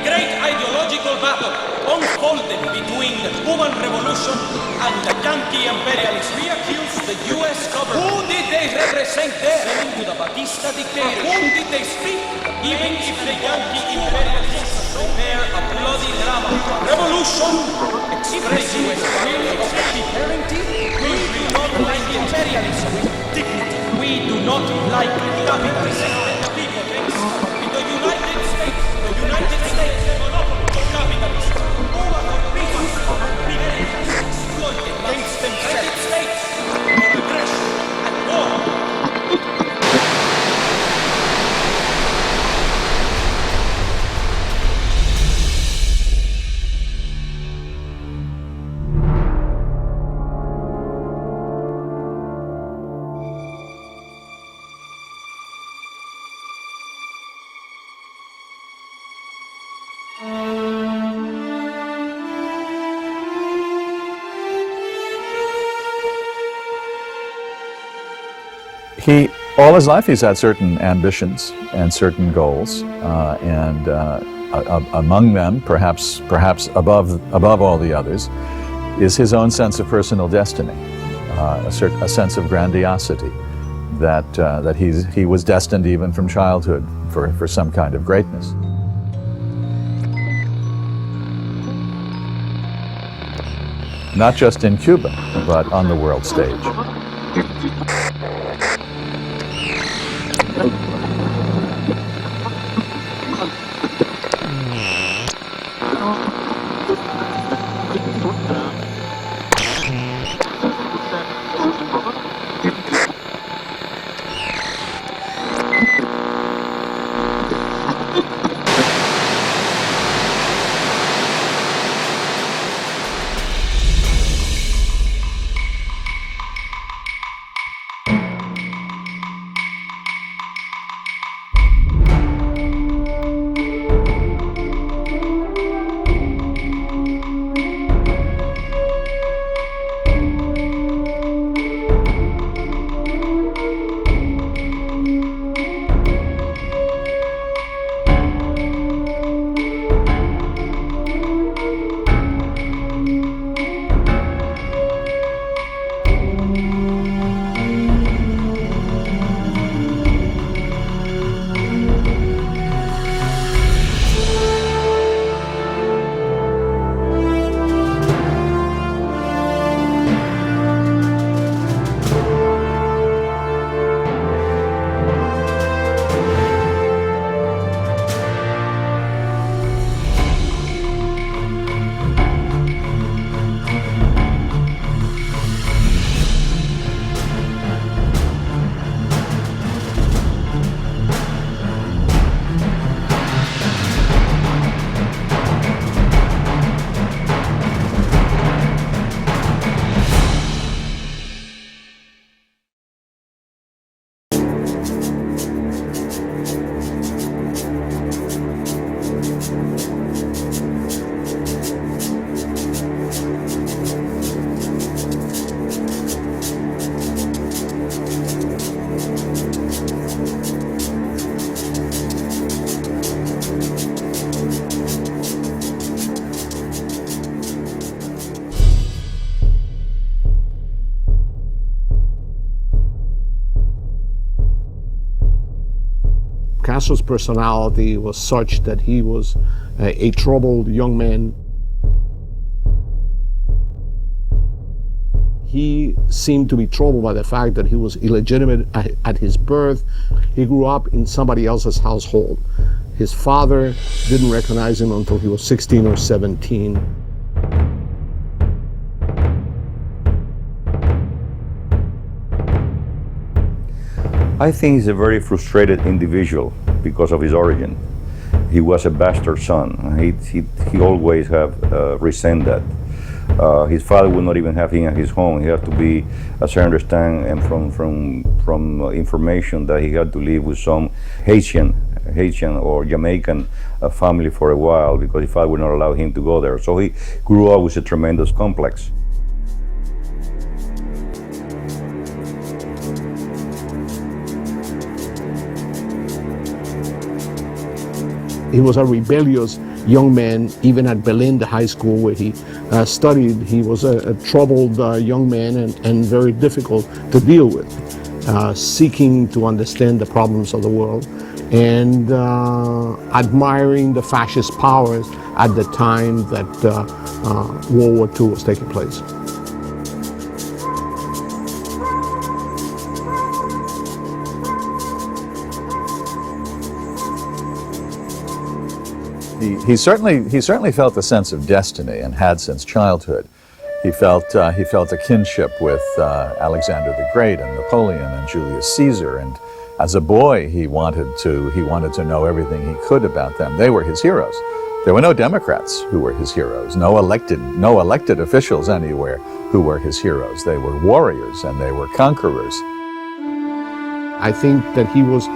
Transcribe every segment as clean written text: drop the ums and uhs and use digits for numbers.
great ideological battle unfolded between the Cuban Revolution and the Yankee imperialists. We accuse the U.S. government. Who did they represent there? Selling to the Batista dictator. Whom did they speak? Even if the Yankee imperialists prepare a bloody drama, revolution, express U.S. will of parenting, we do not like imperialism with dignity. We do not like capitalism. The people thinks in the United States, monopoly of capitalism. Who are the people exploited against the United States for aggression and war? All his life, he's had certain ambitions and certain goals, and among them, perhaps above all the others, is his own sense of personal destiny, a sense of grandiosity, that he was destined even from childhood for some kind of greatness. Not just in Cuba, but on the world stage. Castro's personality was such that he was a troubled young man. He seemed to be troubled by the fact that he was illegitimate at his birth. He grew up in somebody else's household. His father didn't recognize him until he was 16 or 17. I think he's a very frustrated individual because of his origin. He was a bastard son. He always have resent that. His father would not even have him at his home. He had to be, as I understand, and from information, that he had to live with some Haitian or Jamaican family for a while because his father would not allow him to go there. So he grew up with a tremendous complex. He was a rebellious young man, even at Berlin, the high school where he studied. He was a troubled young man and very difficult to deal with, seeking to understand the problems of the world and admiring the fascist powers at the time that World War II was taking place. He certainly felt a sense of destiny and had since childhood. He felt a kinship with Alexander the Great and Napoleon and Julius Caesar, and as a boy he wanted to know everything he could about them. They were his heroes. There were no Democrats who were his heroes, no elected officials anywhere who were his heroes. They were warriors and they were conquerors. I think that he was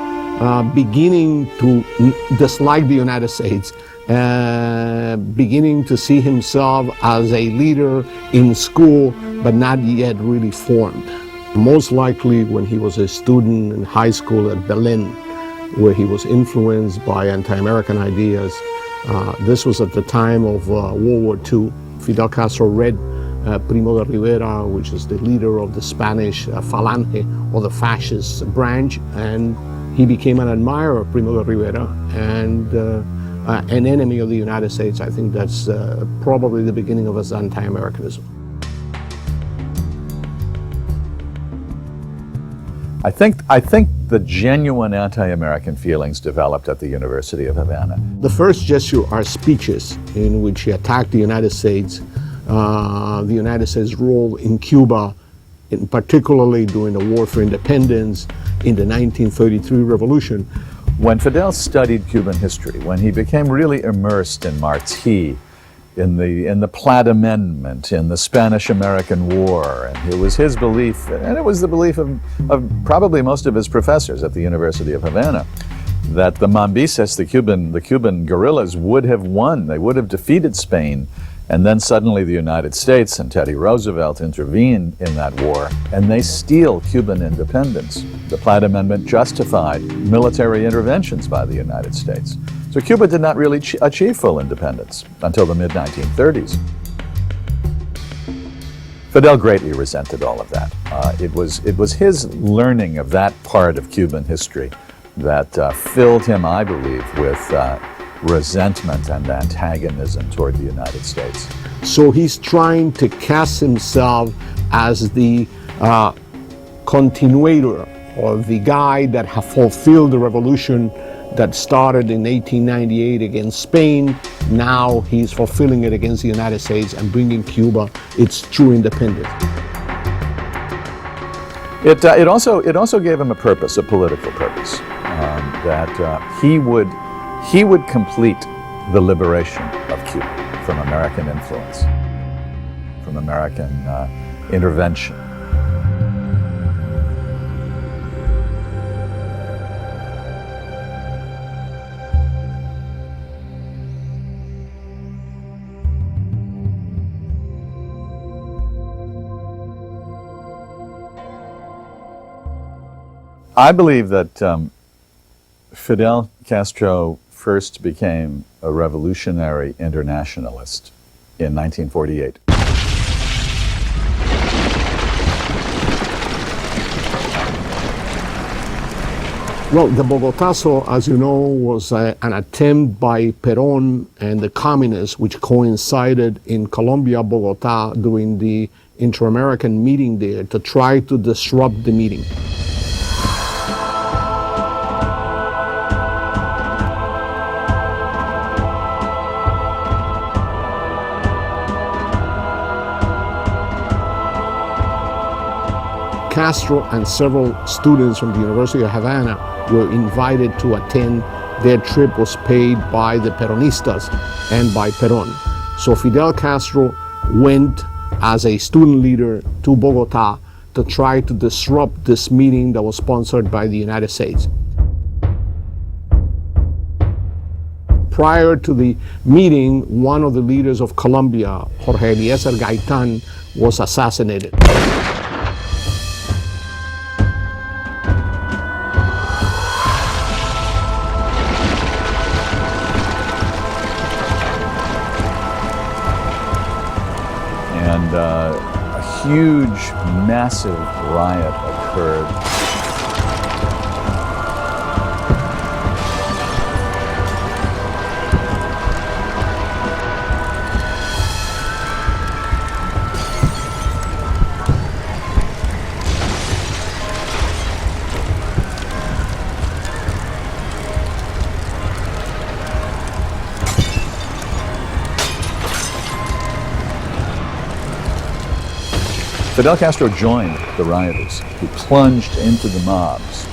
beginning to dislike the United States, beginning to see himself as a leader in school, but not yet really formed. Most likely when he was a student in high school at Berlin, where he was influenced by anti-American ideas. This was at the time of World War II. Fidel Castro read Primo de Rivera, which is the leader of the Spanish Falange, or the fascist branch, and he became an admirer of Primo de Rivera and an enemy of the United States. I think that's probably the beginning of his anti-Americanism. I think the genuine anti-American feelings developed at the University of Havana. The first gesture are speeches in which he attacked the United States role in Cuba, particularly during the War for Independence, in the 1933 revolution. When Fidel studied Cuban history, when he became really immersed in Martí, in the Platt Amendment, in the Spanish-American War, and it was his belief, and it was the belief of probably most of his professors at the University of Havana, that the Mambises, the Cuban guerrillas, would have won. They would have defeated Spain. And then suddenly the United States and Teddy Roosevelt intervene in that war, and they steal Cuban independence. The Platt Amendment justified military interventions by the United States. So Cuba did not really achieve full independence until the mid-1930s. Fidel greatly resented all of that. It was his learning of that part of Cuban history that filled him, I believe, with resentment and antagonism toward the United States. So he's trying to cast himself as the continuator, or the guy that have fulfilled the revolution that started in 1898 against Spain. Now he's fulfilling it against the United States and bringing Cuba its true independence. It also gave him a purpose, a political purpose, that he would complete the liberation of Cuba from American influence, from American intervention. I believe that Fidel Castro first became a revolutionary internationalist in 1948. Well, the Bogotazo, as you know, was an attempt by Perón and the communists, which coincided in Colombia, Bogota, during the Inter-American meeting there, to try to disrupt the meeting. Castro and several students from the University of Havana were invited to attend. Their trip was paid by the Peronistas and by Perón. So Fidel Castro went as a student leader to Bogota to try to disrupt this meeting that was sponsored by the United States. Prior to the meeting, one of the leaders of Colombia, Jorge Eliezer Gaitán, was assassinated. huge, massive riot occurred. Fidel Castro joined the rioters, who plunged into the mobs.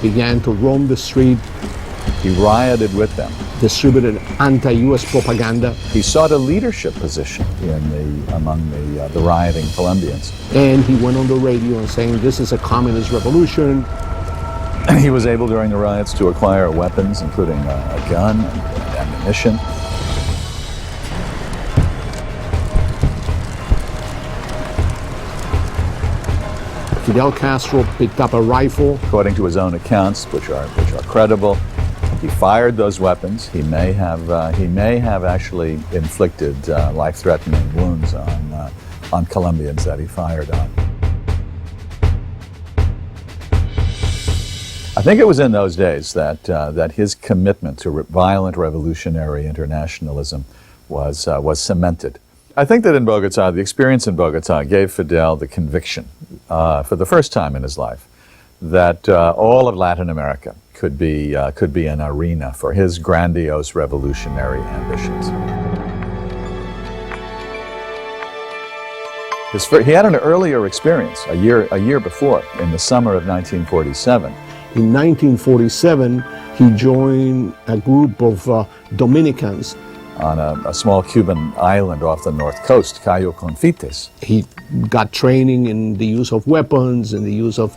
Began to roam the street, He rioted with them. distributed anti-U.S. propaganda, He sought a leadership position among the rioting Colombians. and he went on the radio and saying, this is a communist revolution. He was able during the riots to acquire weapons, including a gun and ammunition. Fidel Castro picked up a rifle. According to his own accounts, which are credible, he fired those weapons. He may have actually inflicted life-threatening wounds on Colombians that he fired on. I think it was in those days that his commitment to violent revolutionary internationalism was cemented. I think that in Bogota, the experience in Bogota gave Fidel the conviction, for the first time in his life, that all of Latin America could be an arena for his grandiose revolutionary ambitions. He had an earlier experience, a year before, in the summer of 1947. In 1947, he joined a group of Dominicans. On a small Cuban island off the north coast, Cayo Confites. He got training in the use of weapons, in the use of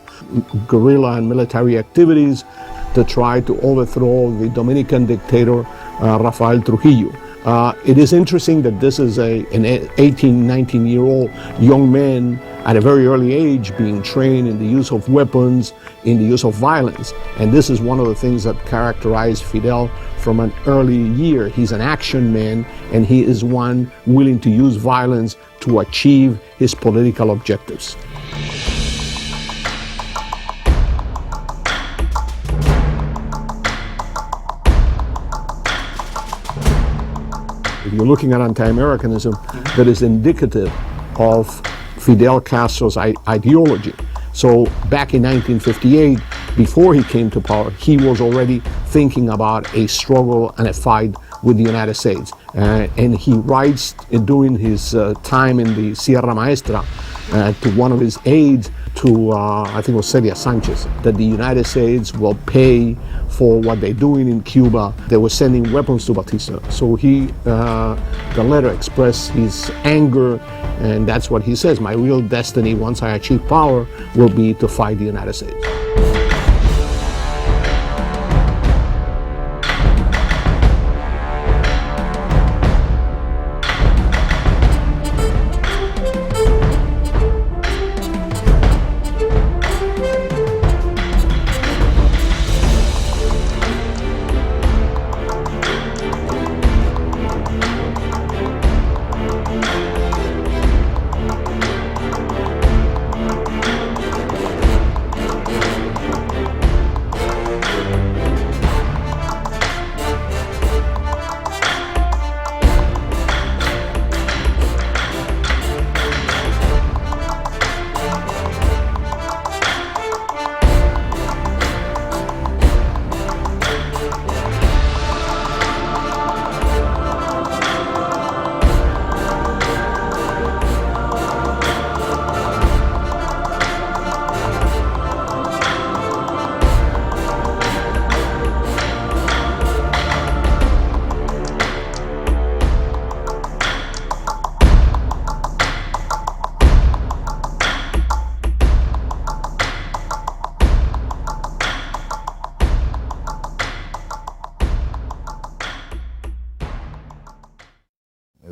guerrilla and military activities to try to overthrow the Dominican dictator, Rafael Trujillo. It is interesting that this is an 18, 19-year-old young man at a very early age being trained in the use of weapons, in the use of violence. And this is one of the things that characterized Fidel from an early year. He's an action man, and he is one willing to use violence to achieve his political objectives. If you're looking at anti-Americanism, that is indicative of Fidel Castro's ideology. So back in 1958, before he came to power, he was already thinking about a struggle and a fight with the United States. And he writes during his time in the Sierra Maestra to one of his aides, to I think it was Celia Sanchez, that the United States will pay for what they're doing in Cuba. They were sending weapons to Batista. So the letter expressed his anger, and that's what he says: my real destiny once I achieve power will be to fight the United States.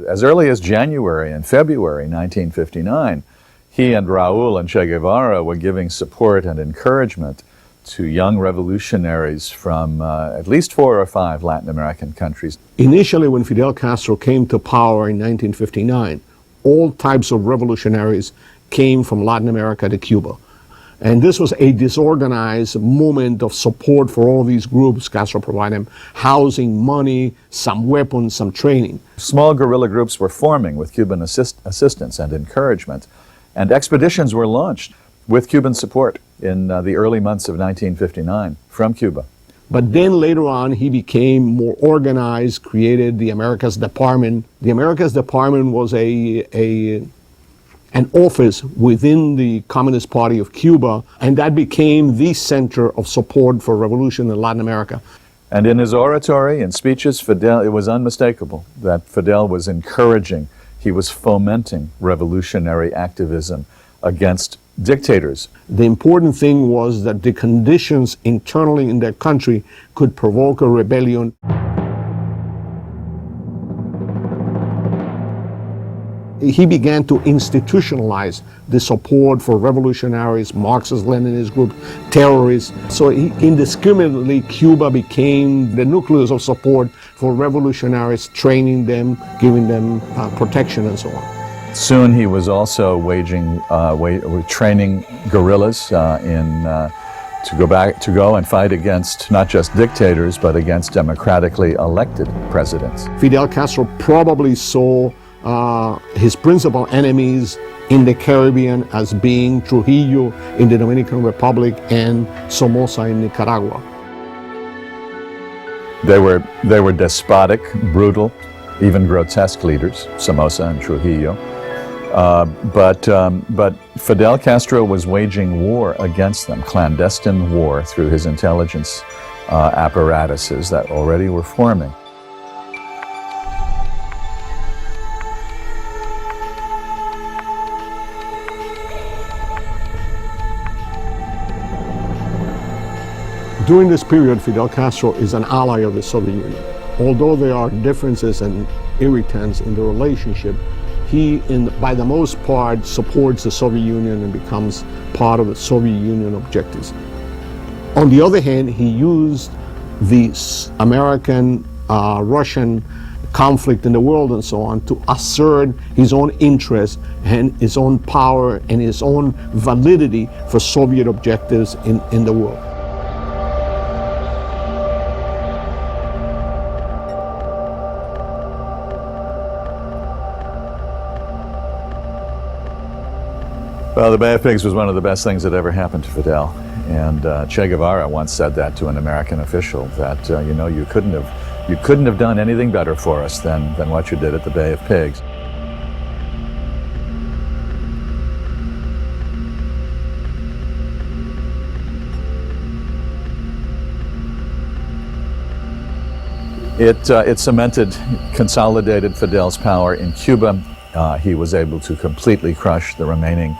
As early as January and February 1959, he and Raúl and Che Guevara were giving support and encouragement to young revolutionaries from at least 4 or 5 Latin American countries. Initially, when Fidel Castro came to power in 1959, all types of revolutionaries came from Latin America to Cuba. And this was a disorganized movement of support for all these groups. Castro provided them housing, money, some weapons, some training. Small guerrilla groups were forming with Cuban assistance and encouragement, and expeditions were launched with Cuban support in the early months of 1959 from Cuba. But then later on, he became more organized, created the Americas Department. The Americas Department was an office within the Communist Party of Cuba, and that became the center of support for revolution in Latin America. And in his oratory and speeches, Fidel, it was unmistakable that Fidel was encouraging, he was fomenting revolutionary activism against dictators. The important thing was that the conditions internally in their country could provoke a rebellion. He began to institutionalize the support for revolutionaries, Marxist-Leninist groups, terrorists. So indiscriminately, Cuba became the nucleus of support for revolutionaries, training them, giving them protection and so on. Soon he was also training guerrillas to go and fight against not just dictators, but against democratically elected presidents. Fidel Castro probably saw his principal enemies in the Caribbean as being Trujillo in the Dominican Republic and Somoza in Nicaragua. They were despotic, brutal, even grotesque leaders, Somoza and Trujillo. But Fidel Castro was waging war against them, clandestine war through his intelligence apparatuses that already were forming. During this period, Fidel Castro is an ally of the Soviet Union. Although there are differences and irritants in the relationship, he, by the most part, supports the Soviet Union and becomes part of the Soviet Union objectives. On the other hand, he used the American-Russian conflict in the world and so on to assert his own interest and his own power and his own validity for Soviet objectives in the world. Well, the Bay of Pigs was one of the best things that ever happened to Fidel. And Che Guevara once said that to an American official, that you couldn't have done anything better for us than what you did at the Bay of Pigs. It cemented, consolidated Fidel's power in Cuba. He was able to completely crush the remaining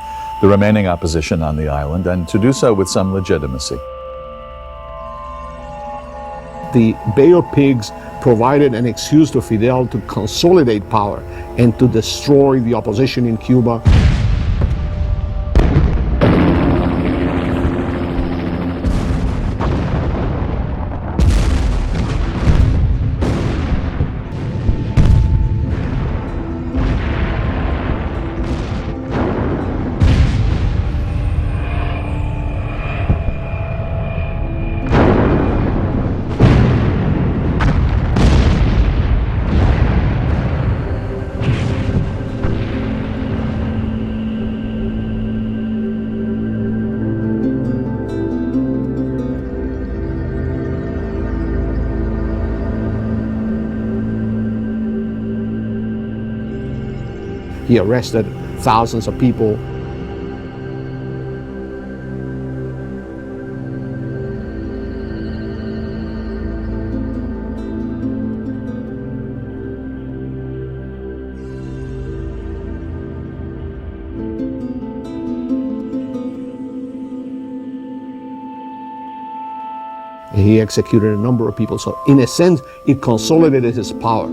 opposition on the island, and to do so with some legitimacy. The Bay of Pigs provided an excuse to Fidel to consolidate power and to destroy the opposition in Cuba. He arrested thousands of people. He executed a number of people. So in a sense, it consolidated his power.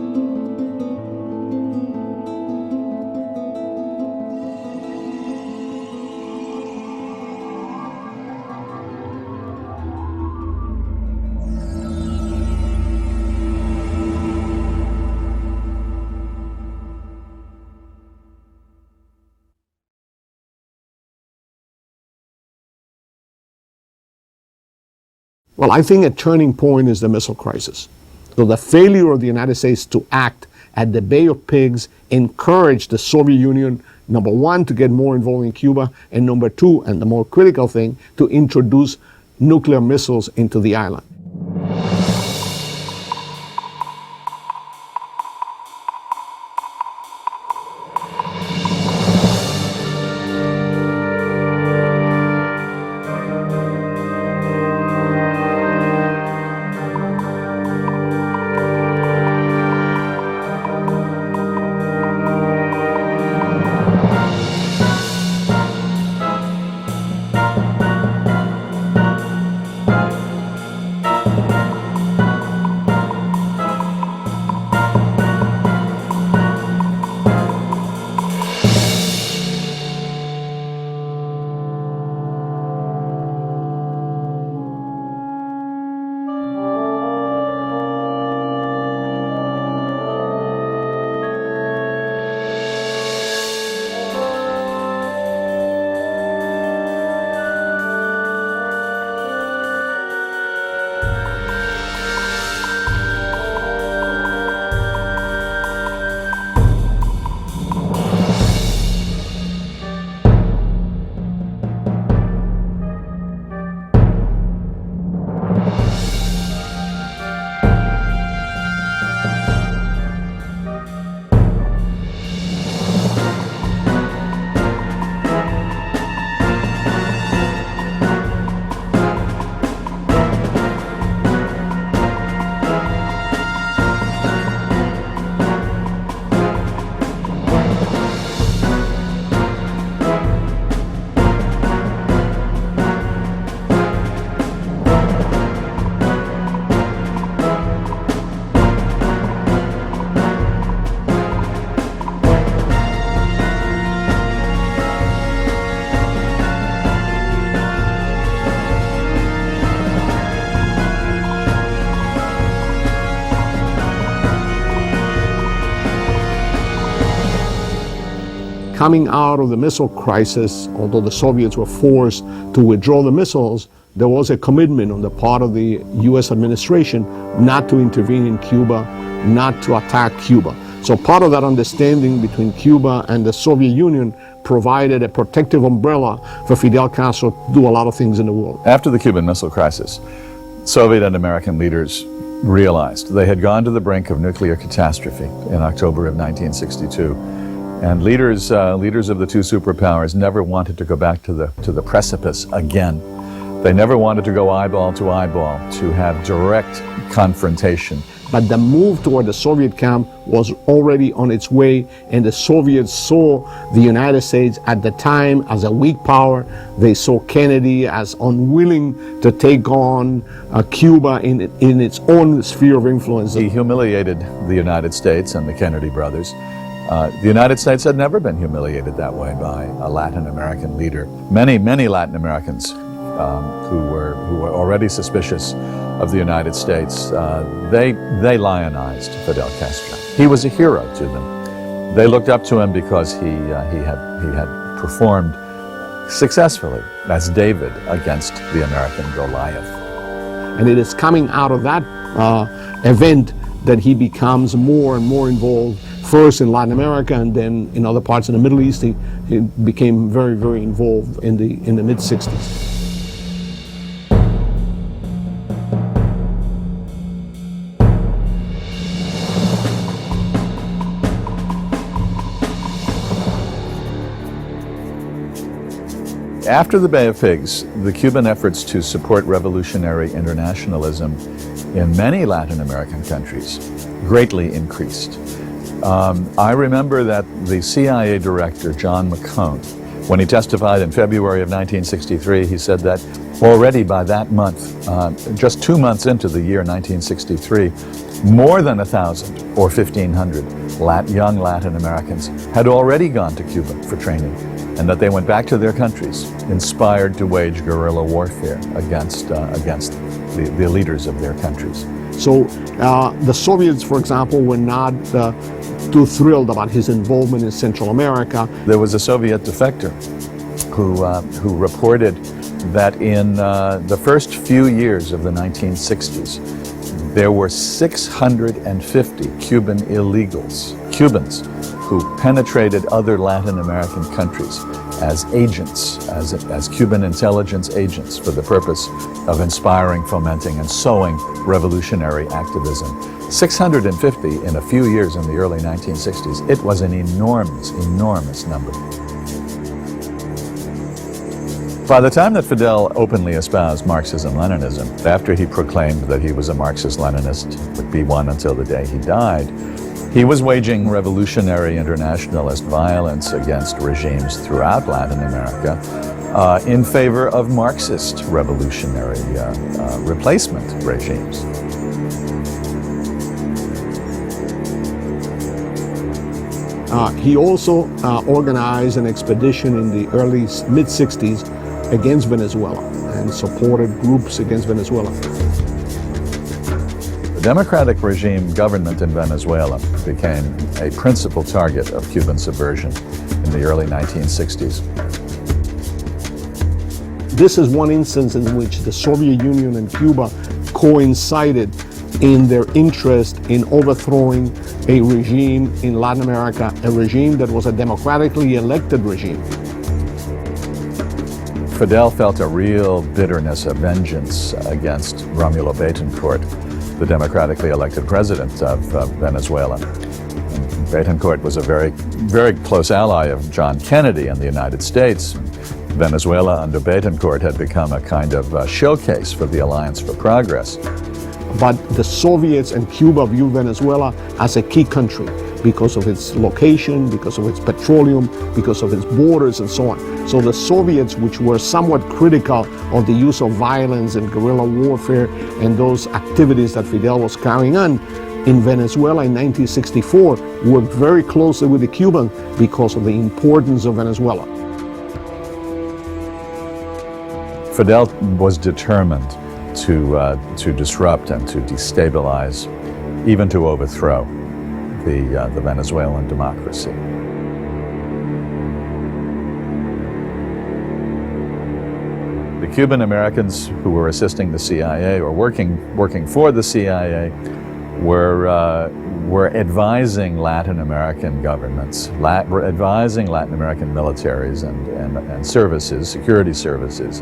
Well, I think a turning point is the missile crisis. So the failure of the United States to act at the Bay of Pigs encouraged the Soviet Union, number one, to get more involved in Cuba, and number two, and the more critical thing, to introduce nuclear missiles into the island. Coming out of the missile crisis, although the Soviets were forced to withdraw the missiles, there was a commitment on the part of the US administration not to intervene in Cuba, not to attack Cuba. So part of that understanding between Cuba and the Soviet Union provided a protective umbrella for Fidel Castro to do a lot of things in the world. After the Cuban Missile Crisis, Soviet and American leaders realized they had gone to the brink of nuclear catastrophe in October of 1962. And leaders of the two superpowers never wanted to go back to the precipice again. They never wanted to go eyeball to eyeball, to have direct confrontation. But the move toward the Soviet camp was already on its way, and the Soviets saw the United States at the time as a weak power. They saw Kennedy as unwilling to take on Cuba in its own sphere of influence. He humiliated the United States and the Kennedy brothers. The United States had never been humiliated that way by a Latin American leader. Many Latin Americans who were already suspicious of the United States, they lionized Fidel Castro. He was a hero to them. They looked up to him because he had performed successfully as David against the American Goliath. And it is coming out of that event that he becomes more and more involved, first in Latin America and then in other parts of the Middle East. He became very, very involved in the mid-60s. After the Bay of Pigs, the Cuban efforts to support revolutionary internationalism in many Latin American countries greatly increased. I remember that the CIA director, John McCone, when he testified in February of 1963, he said that already by that month, just 2 months into the year 1963, more than 1,000 or 1,500 young Latin Americans had already gone to Cuba for training, and that they went back to their countries inspired to wage guerrilla warfare against the leaders of their countries. So the Soviets, for example, were not too thrilled about his involvement in Central America. There was a Soviet defector who reported that in the first few years of the 1960s, there were 650 Cuban illegals, Cubans, who penetrated other Latin American countries as agents, as Cuban intelligence agents for the purpose of inspiring, fomenting, and sowing revolutionary activism. 650 in a few years in the early 1960s. It was an enormous, enormous number. By the time that Fidel openly espoused Marxism-Leninism, after he proclaimed that he was a Marxist-Leninist, would be one until the day he died, he was waging revolutionary internationalist violence against regimes throughout Latin America in favor of Marxist revolutionary replacement regimes. He also organized an expedition in the early mid-60s against Venezuela and supported groups against Venezuela. The democratic regime government in Venezuela became a principal target of Cuban subversion in the early 1960s. This is one instance in which the Soviet Union and Cuba coincided in their interest in overthrowing a regime in Latin America, a regime that was a democratically elected regime. Fidel felt a real bitterness, a vengeance against Romulo Betancourt, the democratically elected president of Venezuela. Betancourt was a very, very close ally of John Kennedy in the United States. Venezuela under Betancourt had become a kind of showcase for the Alliance for Progress. But the Soviets and Cuba viewed Venezuela as a key country because of its location, because of its petroleum, because of its borders and so on. So the Soviets, which were somewhat critical of the use of violence and guerrilla warfare and those activities that Fidel was carrying on in Venezuela in 1964, worked very closely with the Cubans because of the importance of Venezuela. Fidel was determined to disrupt and to destabilize, even to overthrow the Venezuelan democracy. The Cuban Americans who were assisting the CIA or working for the CIA were advising Latin American governments, advising Latin American militaries and services, security services,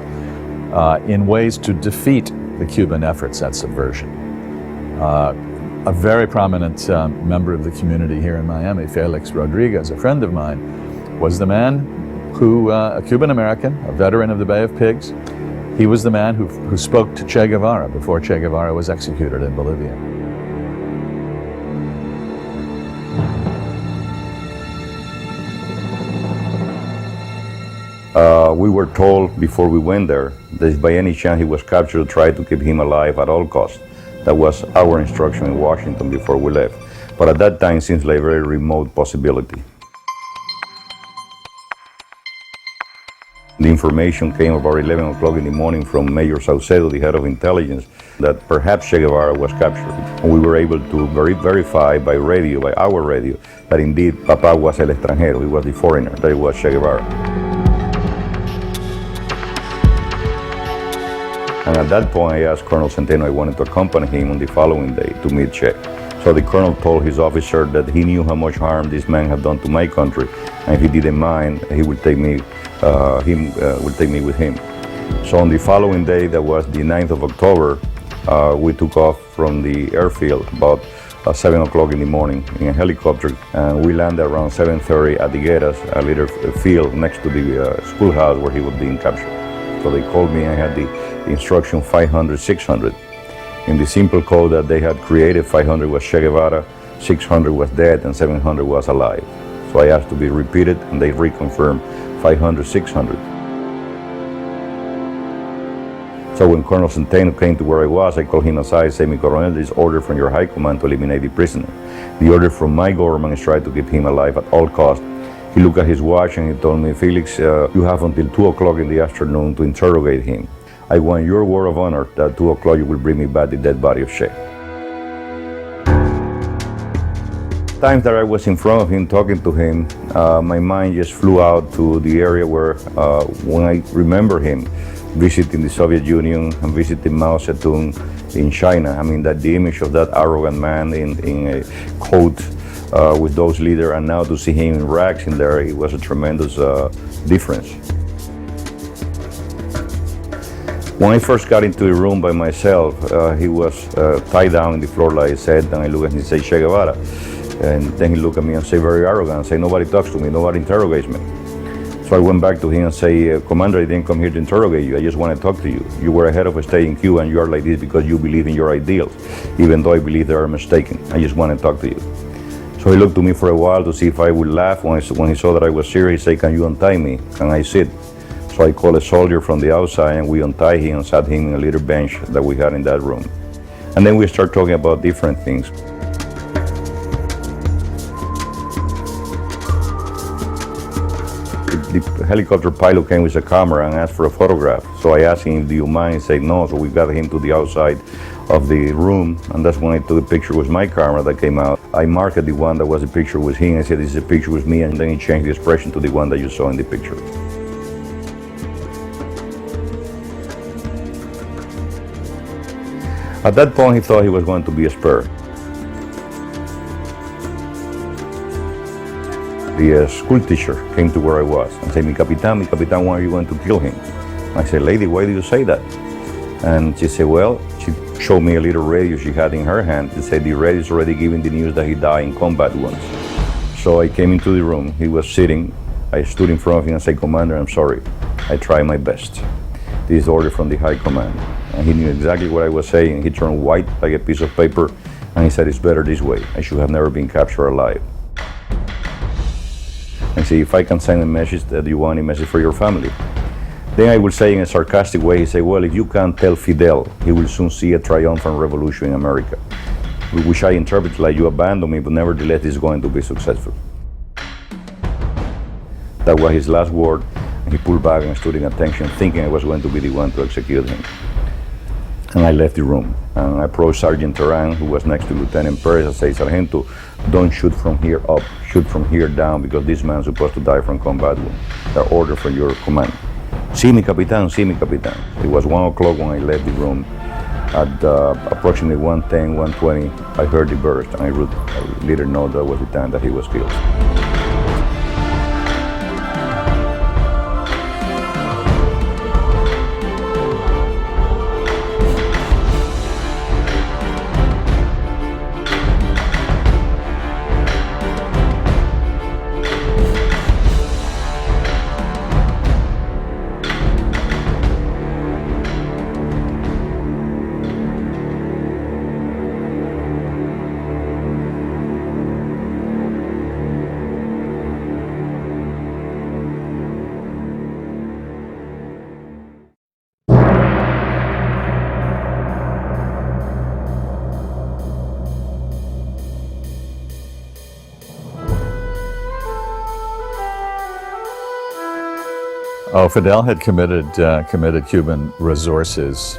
in ways to defeat the Cuban efforts at subversion. A very prominent member of the community here in Miami, Felix Rodriguez, a friend of mine, was the man who, a Cuban American, a veteran of the Bay of Pigs, he was the man who spoke to Che Guevara before Che Guevara was executed in Bolivia. We were told before we went there that if by any chance he was captured, try to keep him alive at all costs. That was our instruction in Washington before we left. But at that time, it seems like a very remote possibility. The information came about 11 o'clock in the morning from Major Saucedo, the head of intelligence, that perhaps Che Guevara was captured. And we were able to verify by radio, by our radio, that indeed Papá was el extranjero, he was the foreigner, that it was Che Guevara. And at that point, I asked Colonel Centeno I wanted to accompany him on the following day to meet Che. So the colonel told his officer that he knew how much harm this man had done to my country, and if he didn't mind, he would take me, with him. So on the following day, that was the 9th of October, we took off from the airfield about 7 o'clock in the morning in a helicopter, and we landed around 7:30 at the Gueras, a little field next to the schoolhouse where he was being captured. So they called me and I had the instruction 500, 600. In the simple code that they had created, 500 was Che Guevara, 600 was dead, and 700 was alive. So I asked to be repeated, and they reconfirmed 500, 600. So when Colonel Centeno came to where I was, I called him aside, said, "Mi Coronel, this order from your high command to eliminate the prisoner. The order from my government is try to keep him alive at all costs." He looked at his watch and he told me, "Felix, you have until 2 o'clock in the afternoon to interrogate him. I want your word of honor that 2 o'clock you will bring me back the dead body of Che." Times that I was in front of him, talking to him, my mind just flew out to the area where, when I remember him, visiting the Soviet Union and visiting Mao Zedong in China. I mean, that the image of that arrogant man in a coat with those leaders, and now to see him in rags in there, it was a tremendous difference. When I first got into the room by myself, he was tied down in the floor like I said, and I look at him and say, Che Guevara. And then he looked at me and say, very arrogant, and say, nobody talks to me, nobody interrogates me. So I went back to him and say, Commander, I didn't come here to interrogate you, I just want to talk to you. You were ahead of a stay in Cuba and you are like this because you believe in your ideals, even though I believe they are mistaken. I just want to talk to you. So he looked to me for a while to see if I would laugh. When he saw that I was serious, he said, can you untie me? Can I sit? So I called a soldier from the outside and we untied him and sat him in a little bench that we had in that room. And then we started talking about different things. The helicopter pilot came with a camera and asked for a photograph. So I asked him, do you mind? He said no, so we got him to the outside of the room, and that's when I took a picture with my camera that came out. I marked the one that was a picture with him. I said, this is a picture with me, and then he changed the expression to the one that you saw in the picture. At that point, he thought he was going to be a spur. The school teacher came to where I was and said, mi Capitan, why are you going to kill him? I said, lady, why do you say that? And she said, well, she showed me a little radio she had in her hand. It said, the radio is already giving the news that he died in combat once. So I came into the room, he was sitting, I stood in front of him and said, Commander, I'm sorry, I tried my best. This is order from the high command. And he knew exactly what I was saying. He turned white like a piece of paper, and he said, it's better this way. I should have never been captured alive. And see, if I can send a message that you want a message for your family. Then I will say in a sarcastic way, he said, well, if you can't tell Fidel, he will soon see a triumphant revolution in America. Which I interpret like you abandon me, but nevertheless, this is going to be successful. That was his last word. He pulled back and stood in attention, thinking I was going to be the one to execute him. And I left the room. And I approached Sergeant Terran, who was next to Lieutenant Perez, and said, Sargento, don't shoot from here up, shoot from here down, because this man is supposed to die from combat wound. The order from your command. See me, Capitan, see me, Capitan. It was 1 o'clock when I left the room. At approximately 1:10, 1:20, I heard the burst, and I later know that was the time that he was killed. Oh, Fidel had committed Cuban resources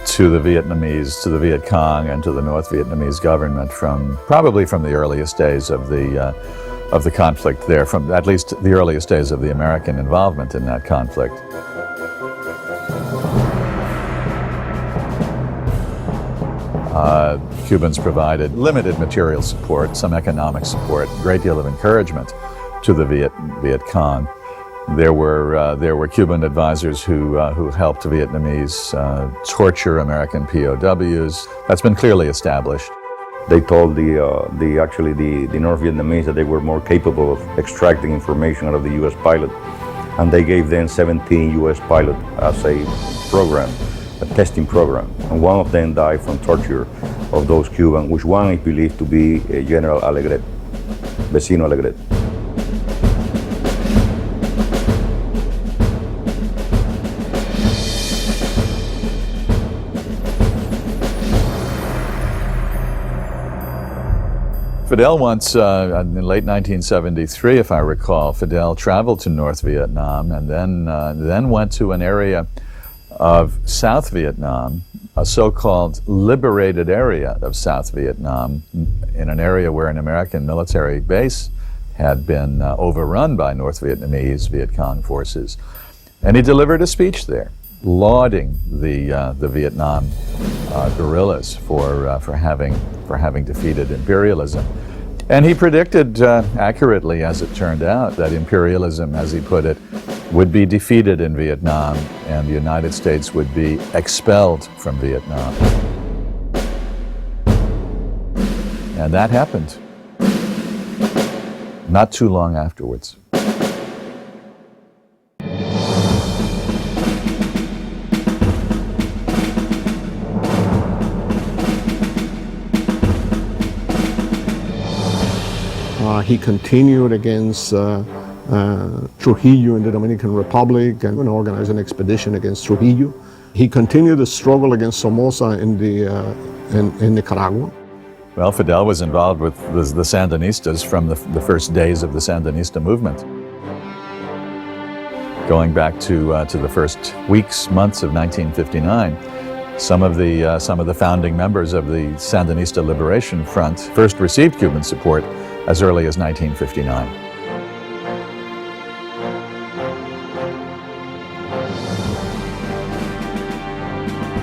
to the Vietnamese, to the Viet Cong, and to the North Vietnamese government probably from the earliest days of the conflict there, from at least the earliest days of the American involvement in that conflict. Cubans provided limited material support, some economic support, a great deal of encouragement to the Viet Cong. There were Cuban advisors who helped Vietnamese torture American POWs. That's been clearly established. They told the North Vietnamese that they were more capable of extracting information out of the U.S. pilot, and they gave them 17 U.S. pilots as a program, a testing program, and one of them died from torture of those Cubans, which one is believed to be General Alegret, Vecino Alegret. Fidel once, in late 1973, if I recall, Fidel traveled to North Vietnam and then went to an area of South Vietnam, a so-called liberated area of South Vietnam, in an area where an American military base had been overrun by North Vietnamese Viet Cong forces. And he delivered a speech there. lauding the Vietnam guerrillas for having defeated imperialism. And he predicted accurately, as it turned out, that imperialism, as he put it, would be defeated in Vietnam and the United States would be expelled from Vietnam. And that happened not too long afterwards. He continued against Trujillo in the Dominican Republic and organized an expedition against Trujillo. He continued the struggle against Somoza in Nicaragua. Well, Fidel was involved with the Sandinistas from the first days of the Sandinista movement. Going back to the first weeks, months of 1959, some of the founding members of the Sandinista Liberation Front first received Cuban support as early as 1959.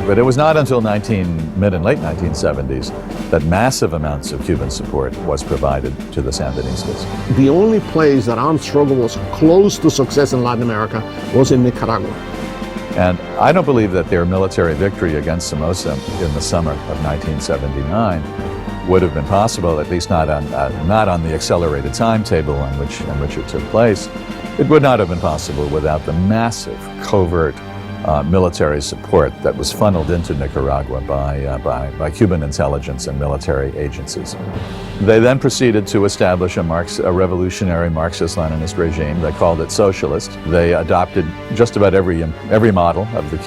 But it was not until mid and late 1970s that massive amounts of Cuban support was provided to the Sandinistas. The only place that armed struggle was close to success in Latin America was in Nicaragua. And I don't believe that their military victory against Somoza in the summer of 1979 would have been possible, at least not on the accelerated timetable in which it took place. It would not have been possible without the massive covert military support that was funneled into Nicaragua by Cuban intelligence and military agencies. They then proceeded to establish a revolutionary Marxist-Leninist regime. They called it socialist. They adopted just about every model of the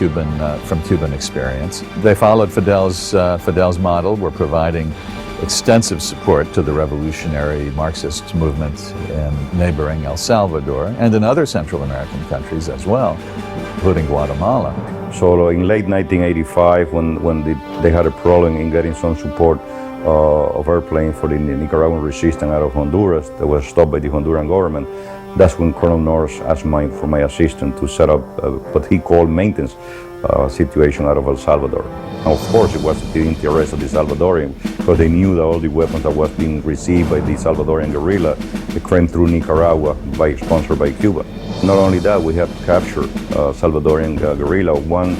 from Cuban experience. They followed Fidel's model, were providing extensive support to the revolutionary Marxist movement in neighboring El Salvador and in other Central American countries as well, including Guatemala. So in late 1985, when they had a problem in getting some support of airplanes for the Nicaraguan resistance out of Honduras that was stopped by the Honduran government, that's when Colonel Norris asked for my assistant to set up what he called maintenance situation out of El Salvador. And of course, it was the interest of the Salvadorian, because they knew that all the weapons that was being received by the Salvadorian guerrilla, they came through Nicaragua, sponsored by Cuba. Not only that, we have captured Salvadorian guerrilla. One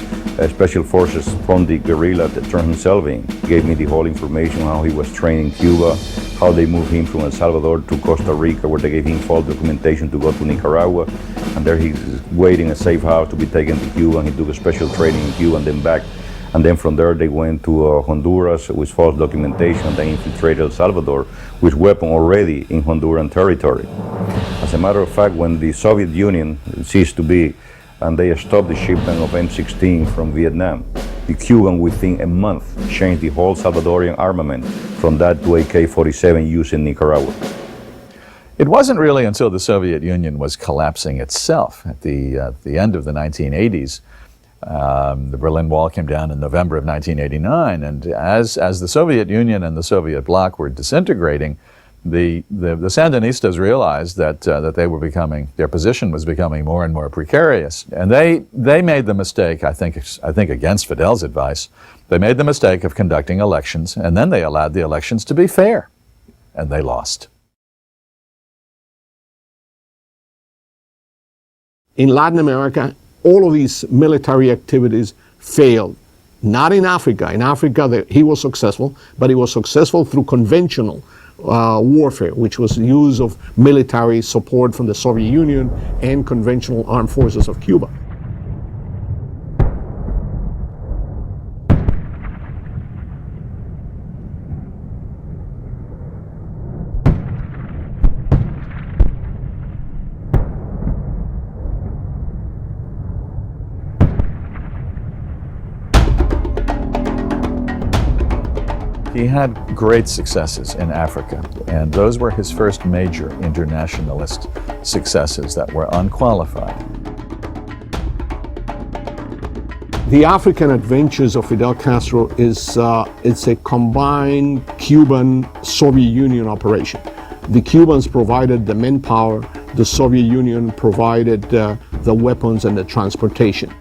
special forces from the guerrilla that turned himself in, gave me the whole information on how he was trained in Cuba, how they moved him from El Salvador to Costa Rica, where they gave him full documentation to go to Nicaragua. And there he's waiting a safe house to be taken to Cuba, and he took a special training in Cuba and then back. And then from there they went to Honduras with false documentation. They infiltrated El Salvador with weapons already in Honduran territory. As a matter of fact, when the Soviet Union ceased to be, and they stopped the shipment of M16 from Vietnam, the Cuban within a month changed the whole Salvadorian armament from that to AK-47 used in Nicaragua. It wasn't really until the Soviet Union was collapsing itself at the end of the 1980s. The Berlin Wall came down in November of 1989, and as the Soviet Union and the Soviet bloc were disintegrating, the Sandinistas realized that their position was becoming more and more precarious, and they made the mistake, I think against Fidel's advice, they made the mistake of conducting elections, and then they allowed the elections to be fair, and they lost. In Latin America, all of these military activities failed. Not in Africa. In Africa, he was successful, but he was successful through conventional warfare, which was the use of military support from the Soviet Union and conventional armed forces of Cuba. He had great successes in Africa, and those were his first major internationalist successes that were unqualified. The African adventures of Fidel Castro it's a combined Cuban-Soviet Union operation. The Cubans provided the manpower, the Soviet Union provided the weapons and the transportation.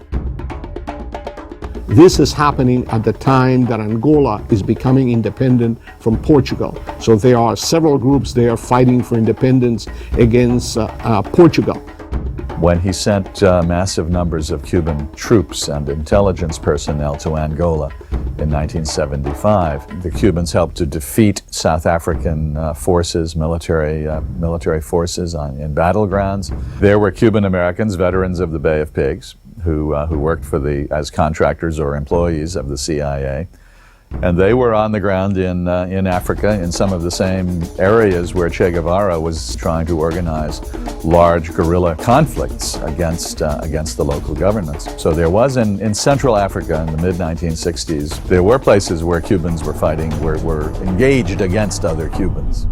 This is happening at the time that Angola is becoming independent from Portugal. So there are several groups there fighting for independence against Portugal. When he sent massive numbers of Cuban troops and intelligence personnel to Angola in 1975, the Cubans helped to defeat South African forces, military forces in battlegrounds. There were Cuban Americans, veterans of the Bay of Pigs, who worked as contractors or employees of the CIA. And they were on the ground in Africa, in some of the same areas where Che Guevara was trying to organize large guerrilla conflicts against the local governments. So there was in Central Africa in the mid-1960s, there were places where Cubans were fighting, were engaged against other Cubans.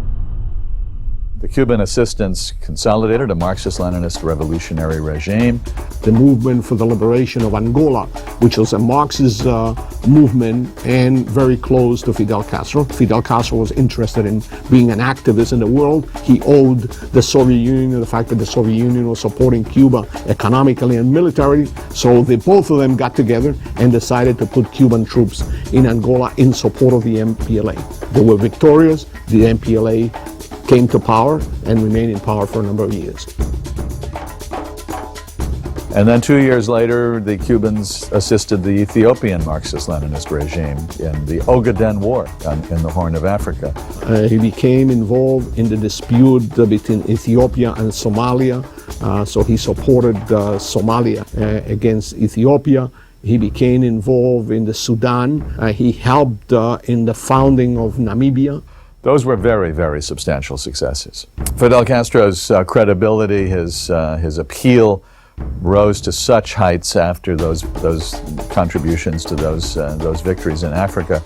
The Cuban assistance consolidated a Marxist-Leninist revolutionary regime. The movement for the liberation of Angola, which was a Marxist movement and very close to Fidel Castro. Fidel Castro was interested in being an activist in the world. He owed the Soviet Union the fact that the Soviet Union was supporting Cuba economically and militarily. So both of them got together and decided to put Cuban troops in Angola in support of the MPLA. They were victorious. The MPLA came to power and remained in power for a number of years. And then 2 years later, the Cubans assisted the Ethiopian Marxist-Leninist regime in the Ogaden War in the Horn of Africa. He became involved in the dispute between Ethiopia and Somalia. So he supported Somalia against Ethiopia. He became involved in the Sudan. He helped in the founding of Namibia. Those were very, very substantial successes. Fidel Castro's credibility, his appeal, rose to such heights after those contributions to those victories in Africa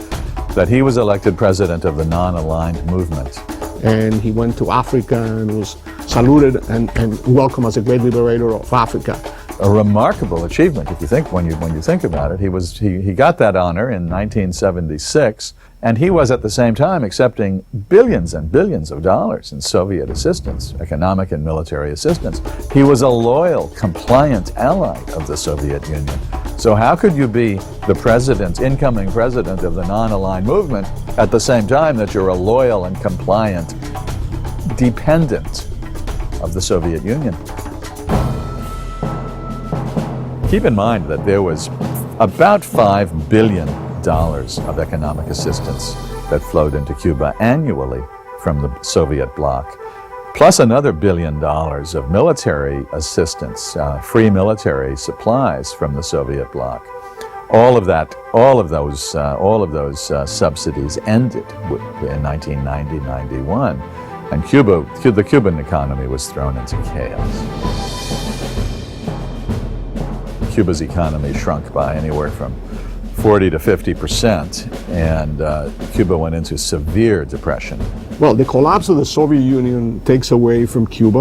that he was elected president of the non-aligned movement. And he went to Africa and was saluted and welcomed as a great liberator of Africa. A remarkable achievement, if you think when you think about it. He got that honor in 1976. And he was at the same time accepting billions and billions of dollars in Soviet assistance, economic and military assistance. He was a loyal, compliant ally of the Soviet Union. So how could you be the incoming president of the non-aligned movement at the same time that you're a loyal and compliant dependent of the Soviet Union? Keep in mind that there was about $5 billion of economic assistance that flowed into Cuba annually from the Soviet bloc, plus another $1 billion of military assistance, free military supplies from the Soviet bloc. All of those subsidies ended in 1990-91, and the Cuban economy was thrown into chaos. Cuba's economy shrunk by anywhere from 40 to 50%, and Cuba went into severe depression. Well, the collapse of the Soviet Union takes away from Cuba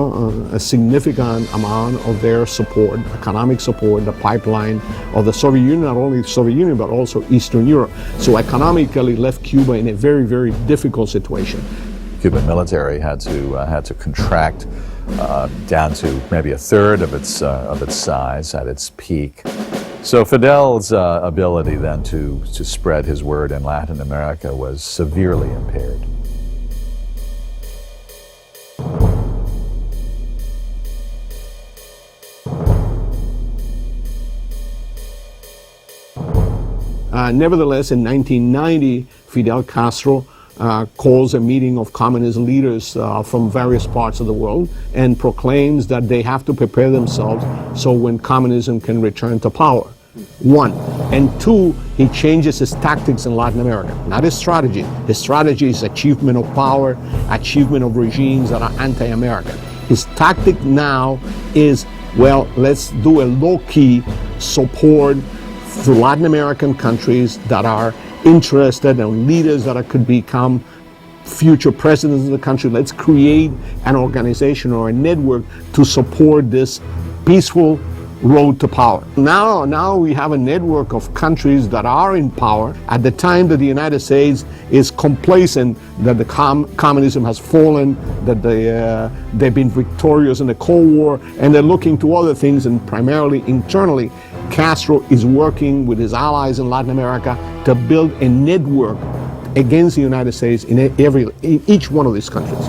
a significant amount of their support, economic support, the pipeline of the Soviet Union, not only the Soviet Union, but also Eastern Europe. So economically left Cuba in a very, very difficult situation. Cuban military had to contract down to maybe a third of its size at its peak. So Fidel's ability then to spread his word in Latin America was severely impaired. Nevertheless, in 1990, Fidel Castro calls a meeting of communist leaders from various parts of the world and proclaims that they have to prepare themselves so when communism can return to power. One. And two, he changes his tactics in Latin America, not his strategy. His strategy is achievement of power, achievement of regimes that are anti-American. His tactic now is, well, let's do a low-key support to Latin American countries that are interested and leaders that could become future presidents of the country. Let's create an organization or a network to support this peaceful road to power. Now we have a network of countries that are in power at the time that the United States is complacent that the communism has fallen, that they've been victorious in the Cold War, and they're looking to other things, and primarily internally Castro is working with his allies in Latin America to build a network against the United States in each one of these countries.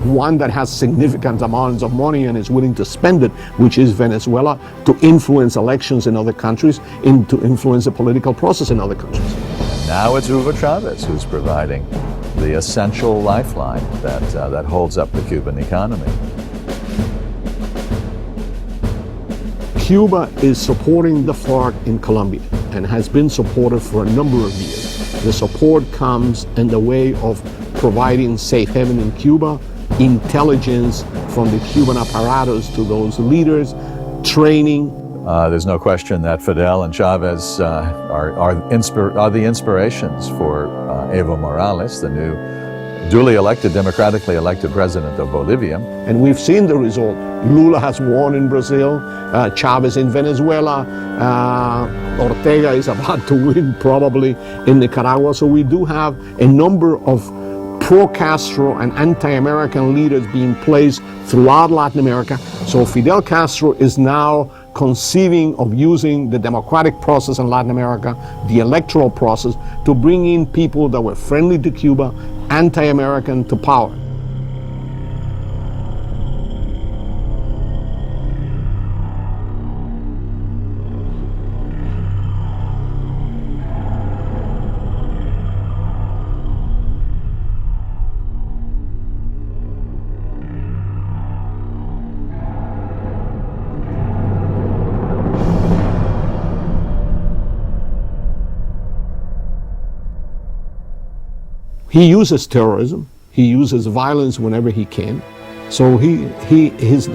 One that has significant amounts of money and is willing to spend it, which is Venezuela, to influence elections in other countries, to influence the political process in other countries. Now it's Hugo Chavez who's providing the essential lifeline that holds up the Cuban economy. Cuba is supporting the FARC in Colombia and has been supported for a number of years. The support comes in the way of providing safe haven in Cuba, intelligence from the Cuban apparatus to those leaders, training. There's no question that Fidel and Chavez are the inspirations for Evo Morales, the new duly elected, democratically elected president of Bolivia. And we've seen the result. Lula has won in Brazil, Chavez in Venezuela, Ortega is about to win probably in Nicaragua. So we do have a number of pro-Castro and anti-American leaders being placed throughout Latin America. So Fidel Castro is now conceiving of using the democratic process in Latin America, the electoral process, to bring in people that were friendly to Cuba, anti-American, to power. He uses terrorism, he uses violence whenever he can. So he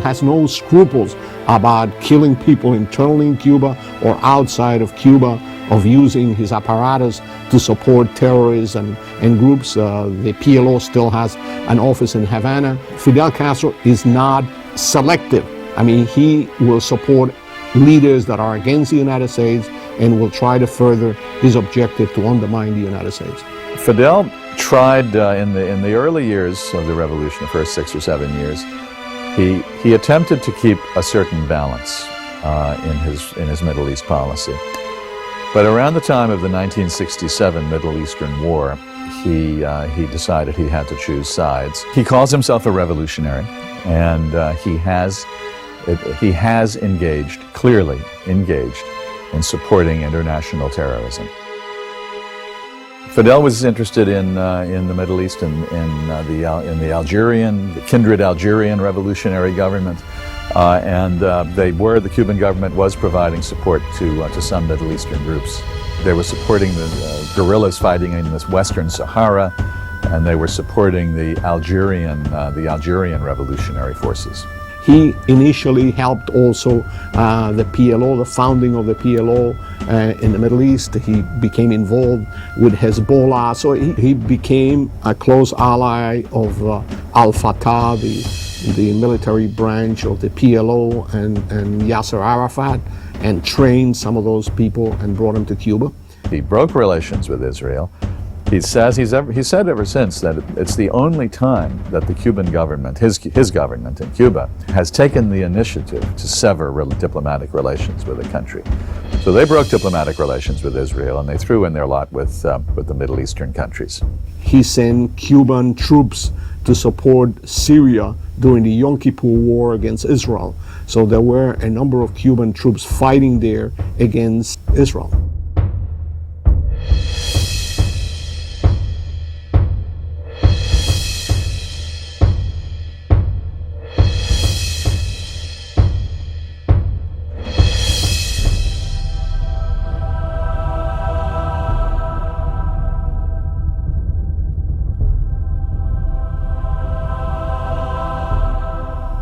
has no scruples about killing people internally in Cuba or outside of Cuba, of using his apparatus to support terrorists and groups. The PLO still has an office in Havana. Fidel Castro is not selective. I mean, he will support leaders that are against the United States and will try to further his objective to undermine the United States. Fidel tried in the early years of the revolution, the first 6 or 7 years, he attempted to keep a certain balance in his Middle East policy. But around the time of the 1967 Middle Eastern War, he decided he had to choose sides. He calls himself a revolutionary, and he has clearly engaged in supporting international terrorism. Fidel was interested in the Middle East, in the Algerian, the kindred Algerian revolutionary government, and the Cuban government was providing support to some Middle Eastern groups. They were supporting the guerrillas fighting in this Western Sahara, and they were supporting the Algerian revolutionary forces. He initially helped also the PLO, the founding of the PLO in the Middle East. He became involved with Hezbollah. So he became a close ally of Al-Fatah, the military branch of the PLO, and Yasser Arafat, and trained some of those people and brought them to Cuba. He broke relations with Israel. He said ever since that it's the only time that the Cuban government, his government in Cuba, has taken the initiative to sever diplomatic relations with a country. So they broke diplomatic relations with Israel, and they threw in their lot with the Middle Eastern countries. He sent Cuban troops to support Syria during the Yom Kippur War against Israel. So there were a number of Cuban troops fighting there against Israel.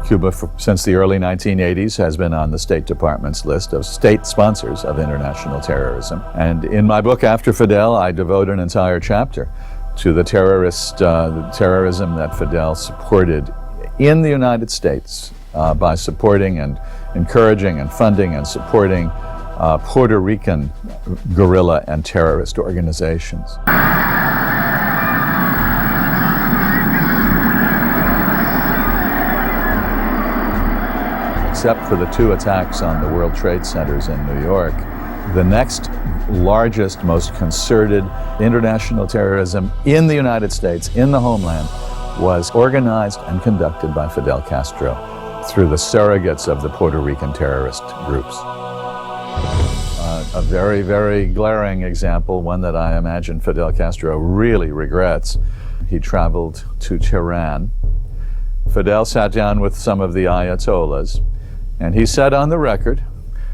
Cuba, since the early 1980s, has been on the State Department's list of state sponsors of international terrorism. And in my book, After Fidel, I devote an entire chapter to the terrorism that Fidel supported in the United States by supporting and encouraging and funding and supporting Puerto Rican guerrilla and terrorist organizations. except for the two attacks on the World Trade Centers in New York, the next largest, most concerted international terrorism in the United States, in the homeland, was organized and conducted by Fidel Castro through the surrogates of the Puerto Rican terrorist groups. A very, very glaring example, one that I imagine Fidel Castro really regrets. He traveled to Tehran. Fidel sat down with some of the Ayatollahs, and he said on the record,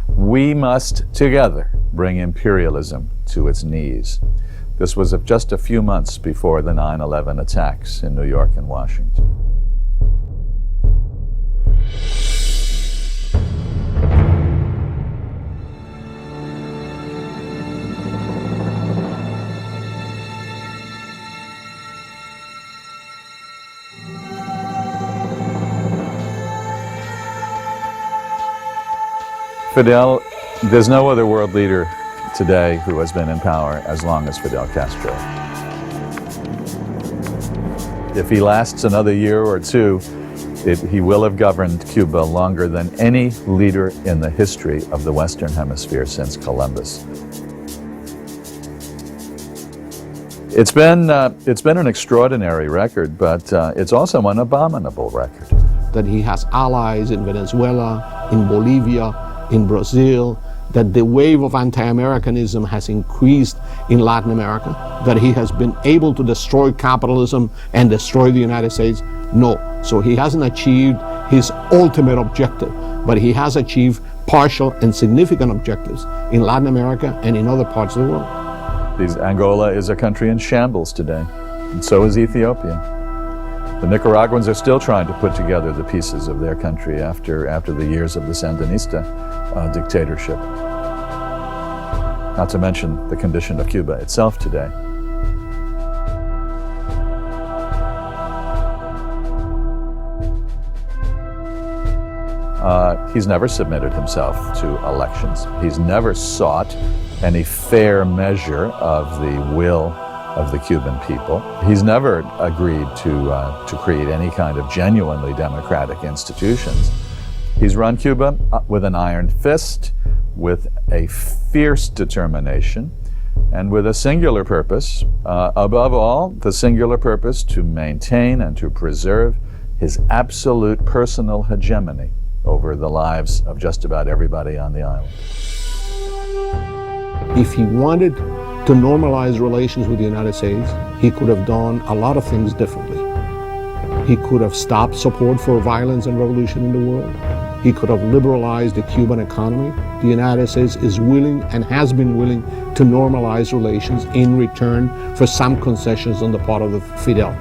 "We must together bring imperialism to its knees." This was just a few months before the 9/11 attacks in New York and Washington. Fidel, there's no other world leader today who has been in power as long as Fidel Castro. If he lasts another year or two, he will have governed Cuba longer than any leader in the history of the Western Hemisphere since Columbus. It's been an extraordinary record, but it's also an abominable record. That he has allies in Venezuela, in Bolivia, in Brazil, that the wave of anti-Americanism has increased in Latin America, that he has been able to destroy capitalism and destroy the United States? No. So he hasn't achieved his ultimate objective, but he has achieved partial and significant objectives in Latin America and in other parts of the world. Angola is a country in shambles today, and so is Ethiopia. The Nicaraguans are still trying to put together the pieces of their country after the years of the Sandinista dictatorship. Not to mention the condition of Cuba itself today. He's never submitted himself to elections. He's never sought any fair measure of the will of the Cuban people. He's never agreed to create any kind of genuinely democratic institutions. He's run Cuba with an iron fist, with a fierce determination, and with a singular purpose, above all, the singular purpose to maintain and to preserve his absolute personal hegemony over the lives of just about everybody on the island. If he wanted to normalize relations with the United States, he could have done a lot of things differently. He could have stopped support for violence and revolution in the world. He could have liberalized the Cuban economy. The United States is willing and has been willing to normalize relations in return for some concessions on the part of Fidel.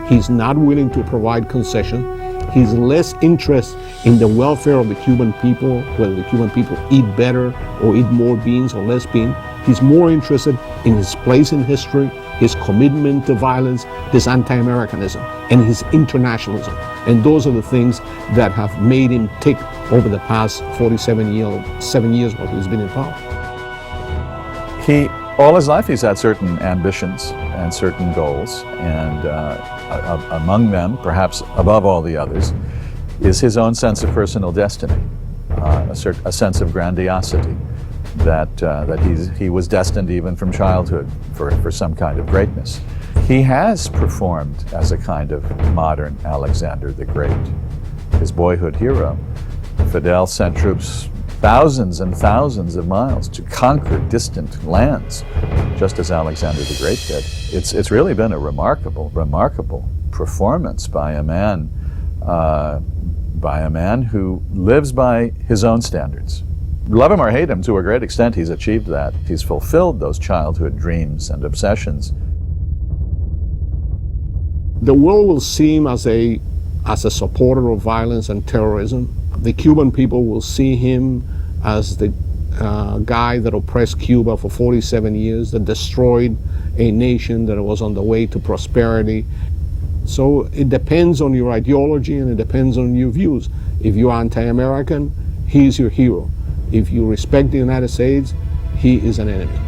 He's not willing to provide concession. He's less interested in the welfare of the Cuban people, whether the Cuban people eat better or eat more beans or less beans. He's more interested in his place in history, his commitment to violence, his anti-Americanism, and his internationalism. And those are the things that have made him tick over the past 7 years while he's been in power. All his life he's had certain ambitions and certain goals, and among them, perhaps above all the others, is his own sense of personal destiny, a sense of grandiosity, that he was destined even from childhood for some kind of greatness. He has performed as a kind of modern Alexander the Great. His boyhood hero, Fidel, sent troops thousands and thousands of miles to conquer distant lands, just as Alexander the Great did. It's really been a remarkable performance by a man who lives by his own standards. Love him or hate him, to a great extent, he's achieved that. He's fulfilled those childhood dreams and obsessions. The world will see him as a supporter of violence and terrorism. The Cuban people will see him as the guy that oppressed Cuba for 47 years, that destroyed a nation that was on the way to prosperity. So it depends on your ideology and it depends on your views. If you're anti-American, he's your hero. If you respect the United States, he is an enemy.